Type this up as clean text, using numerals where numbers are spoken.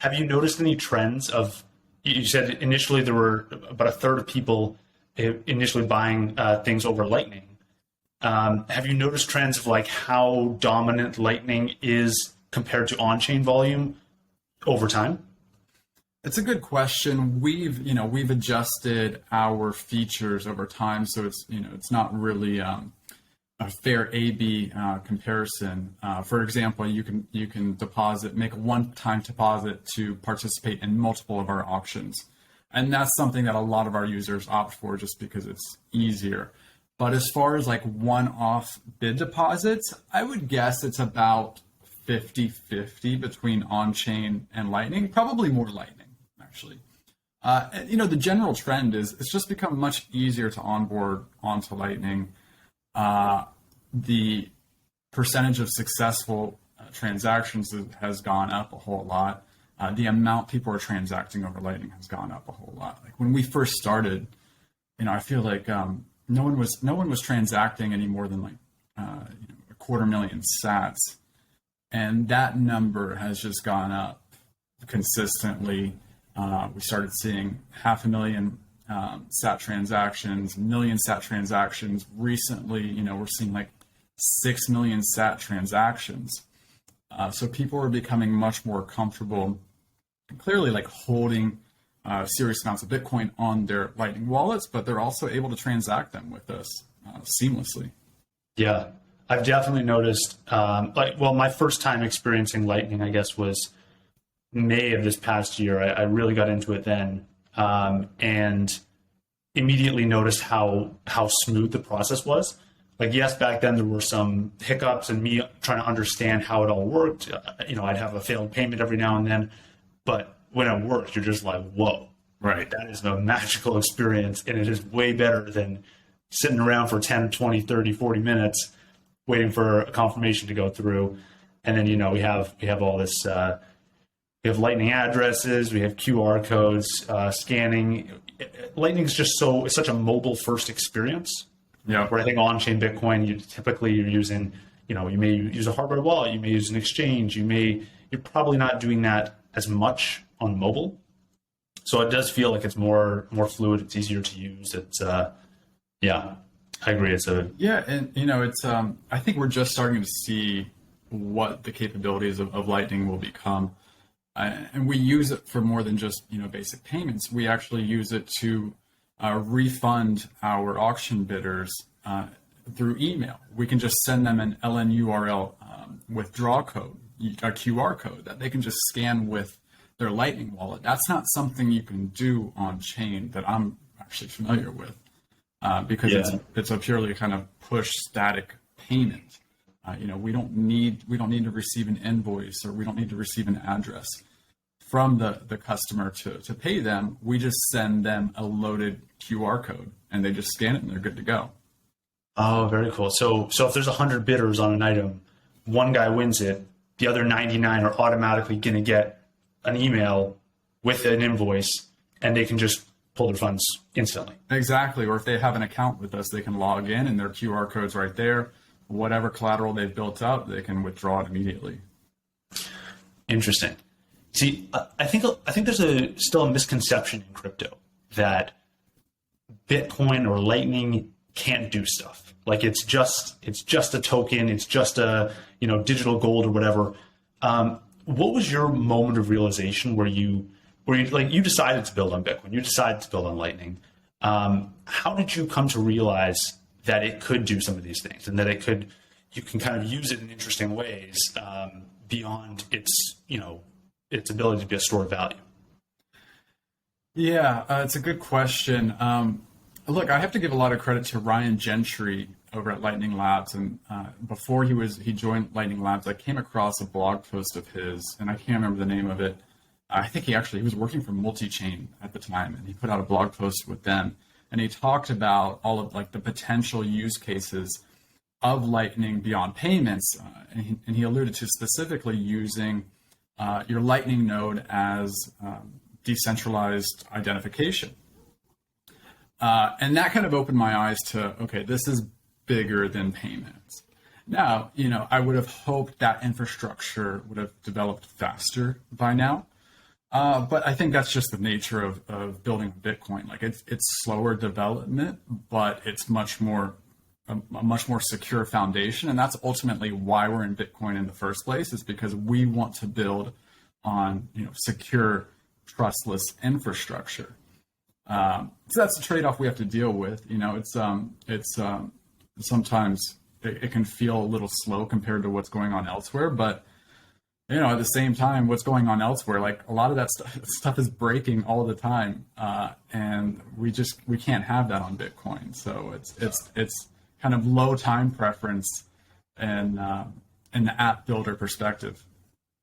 Have you noticed any trends of, you said initially there were about a third of people initially buying things over Lightning. Have you noticed trends of like how dominant Lightning is compared to on-chain volume over time? It's a good question. We've adjusted our features over time, so it's not really a fair A/B comparison. For example, you can make a one-time deposit to participate in multiple of our auctions, and that's something that a lot of our users opt for just because it's easier. But as far as like one-off bid deposits, I would guess it's about 50-50 between on-chain and Lightning, probably more Lightning, actually. The general trend is it's just become much easier to onboard onto Lightning. The percentage of successful transactions has gone up a whole lot. The amount people are transacting over Lightning has gone up a whole lot. Like when we first started, I feel like no one was transacting any more than like 250,000 sats, and that number has just gone up consistently. We started seeing 500,000 sat transactions, 1 million sat transactions. Recently, we're seeing like 6 million sat transactions. So people are becoming much more comfortable, clearly like holding serious amounts of Bitcoin on their Lightning wallets, but they're also able to transact them with us seamlessly. Yeah, I've definitely noticed, my first time experiencing Lightning, I guess, was May of this past year. I really got into it then, and immediately noticed how smooth the process was. Like, yes, back then there were some hiccups and me trying to understand how it all worked. I'd have a failed payment every now and then, but when it works, you're just like, whoa, right? That is a magical experience, and it is way better than sitting around for 10, 20, 30, 40 minutes waiting for a confirmation to go through. And then, we have all this, we have Lightning addresses, we have QR codes, scanning. Lightning is just it's such a mobile first experience. Yeah. Where I think on-chain Bitcoin, you're using, you may use a hardware wallet, you may use an exchange, you're probably not doing that as much on mobile. So it does feel like it's more fluid, it's easier to use. It's I agree. It's I think we're just starting to see what the capabilities of Lightning will become. And we use it for more than just, basic payments. We actually use it to refund our auction bidders through email. We can just send them an LNURL withdraw code, a QR code that they can just scan with their Lightning wallet. That's not something you can do on chain that I'm actually familiar with because it's a purely kind of push static payment. We don't need to receive an invoice, or we don't need to receive an address from the customer to pay them. We just send them a loaded QR code and they just scan it and they're good to go. Oh, very cool. So if there's 100 bidders on an item, one guy wins it, the other 99 are automatically going to get an email with an invoice, and they can just pull their funds instantly. Exactly. Or if they have an account with us, they can log in and their QR code's right there. Whatever collateral they've built up, they can withdraw it immediately. Interesting. See, I think there's still a misconception in crypto that Bitcoin or Lightning can't do stuff. Like it's just a token, it's just a digital gold or whatever. What was your moment of realization where you decided to build on Bitcoin, you decided to build on Lightning? How did you come to realize that it could do some of these things, and that you can kind of use it in interesting ways beyond its ability to be a store of value? Yeah, it's a good question. Look, I have to give a lot of credit to Ryan Gentry over at Lightning Labs, and before he joined Lightning Labs, I came across a blog post of his, and I can't remember the name of it. I think he was working for Multichain at the time, and he put out a blog post with them. And he talked about all of like the potential use cases of Lightning beyond payments. And he alluded to specifically using your Lightning node as decentralized identification. And that kind of opened my eyes to, okay, this is bigger than payments. Now, I would have hoped that infrastructure would have developed faster by now. But I think that's just the nature of building Bitcoin. Like it's slower development, but it's a much more secure foundation. And that's ultimately why we're in Bitcoin in the first place, is because we want to build on, secure, trustless infrastructure. So that's the trade-off we have to deal with. It's sometimes it can feel a little slow compared to what's going on elsewhere, but at the same time, what's going on elsewhere, like a lot of that stuff is breaking all the time, and we can't have that on Bitcoin. So it's kind of low time preference and in the app builder perspective.